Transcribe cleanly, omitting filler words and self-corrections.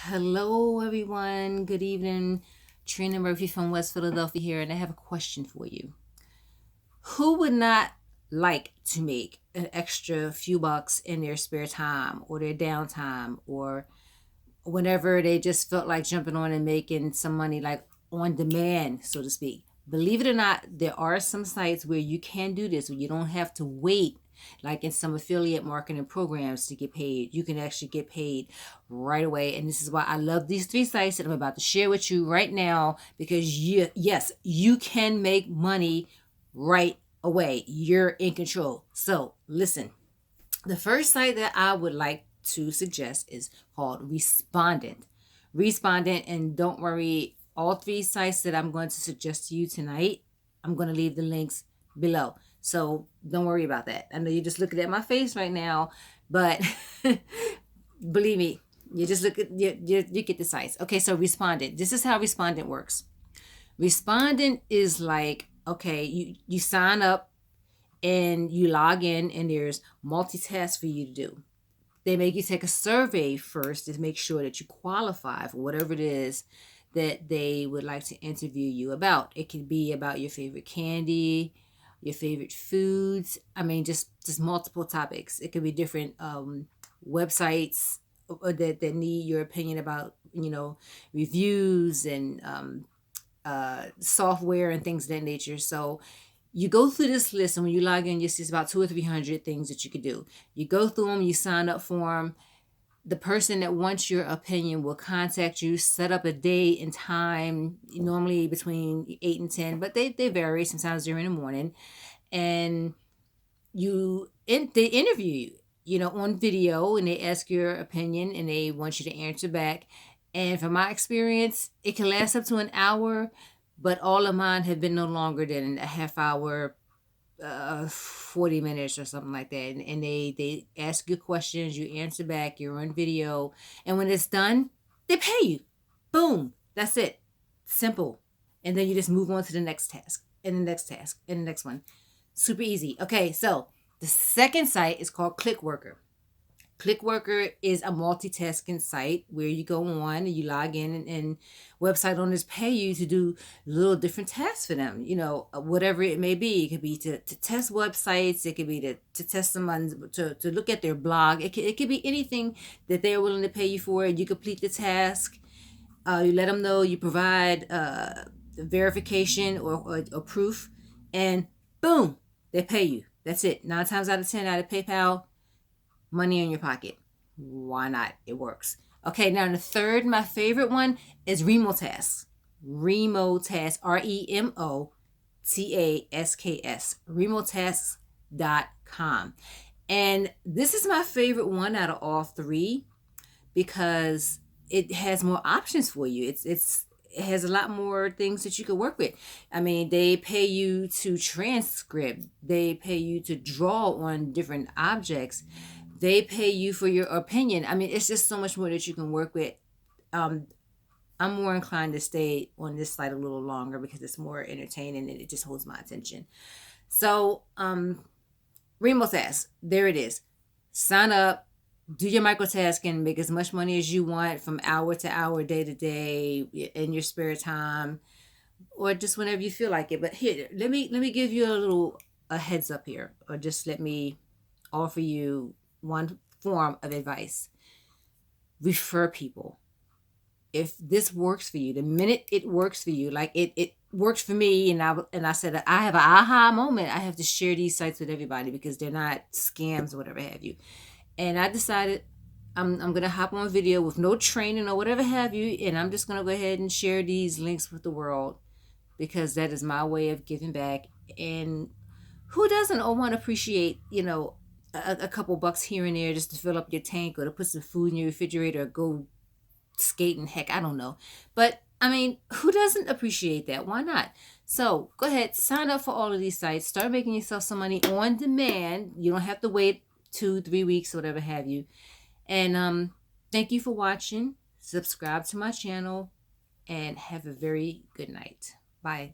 Hello, everyone. Good evening. Trina Murphy from West Philadelphia here, and I have a question for you. Who would not like to make an extra few bucks in their spare time or their downtime or whenever they just felt like jumping on and making some money, like on demand, so to speak? Believe it or not, there are some sites where you can do this, where you don't have to wait like in some affiliate marketing programs to get paid. You can actually get paid right away. And this is why I love these three sites that I'm about to share with you right now, because yes, you can make money right away. You're in control. So listen, the first site that I would like to suggest is called Respondent. Respondent, and don't worry, all three sites that I'm going to suggest to you tonight, I'm going to leave the links below. So don't worry about that. I know you're just looking at my face right now, but believe me, you just look at you get the sites. Okay, so Respondent. This is how Respondent works. Respondent is like, okay, you sign up and you log in and there's multitask for you to do. They make you take a survey first to make sure that you qualify for whatever it is that they would like to interview you about. It could be about your favorite candy, your favorite foods. I mean, just multiple topics. It could be different websites that need your opinion about, reviews and software and things of that nature. So you go through this list, and when you log in, you see it's about 200 or 300 things that you could do. You go through them, you sign up for them. The person that wants your opinion will contact you, set up a date and time, normally between 8 and 10, but they vary. Sometimes they're in the morning. And they interview you, on video, and they ask your opinion and they want you to answer back. And from my experience, it can last up to an hour, but all of mine have been no longer than a half hour, 40 minutes or something like that. And they ask you questions, you answer back, you're on video. And when it's done, they pay you. Boom. That's it. Simple. And then you just move on to the next task and the next task and the next one. Super easy. Okay, so the second site is called ClickWorker. ClickWorker is a multitasking site where you go on and you log in, and website owners pay you to do little different tasks for them, whatever it may be. It could be to test websites. It could be to test someone, to look at their blog. It could be anything that they're willing to pay you for, and you complete the task. You let them know, you provide verification or proof, and boom, they pay you. That's it. 9 times out of 10 out of PayPal, money in your pocket. Why not? It works. Okay, now the third, my favorite one, is Remotasks. Remotasks, REMOTASKS. Remotasks.com. And this is my favorite one out of all three because it has more options for you. It has a lot more things that you could work with. I mean, they pay you to transcript. They pay you to draw on different objects. They pay you for your opinion. I mean, it's just so much more that you can work with. I'm more inclined to stay on this site a little longer because it's more entertaining and it just holds my attention. So, Remotasks, there it is. Sign up, do your microtasking, make as much money as you want from hour to hour, day to day, in your spare time, or just whenever you feel like it. But here, let me give you a heads up here, or just let me offer you one form of advice. Refer people. If this works for you, the minute it works for you, like it works for me, and I said I have an aha moment. I have to share these sites with everybody because they're not scams or whatever have you. And I decided I'm gonna hop on video with no training or whatever have you, and I'm just gonna go ahead and share these links with the world because that is my way of giving back. And who doesn't want to appreciate, a couple bucks here and there just to fill up your tank or to put some food in your refrigerator or go skating? Heck, I don't know. But I mean, who doesn't appreciate that? Why not? So go ahead, sign up for all of these sites. Start making yourself some money on demand. You don't have to wait 2-3 weeks or whatever have you. And thank you for watching. Subscribe to my channel and have a very good night. Bye.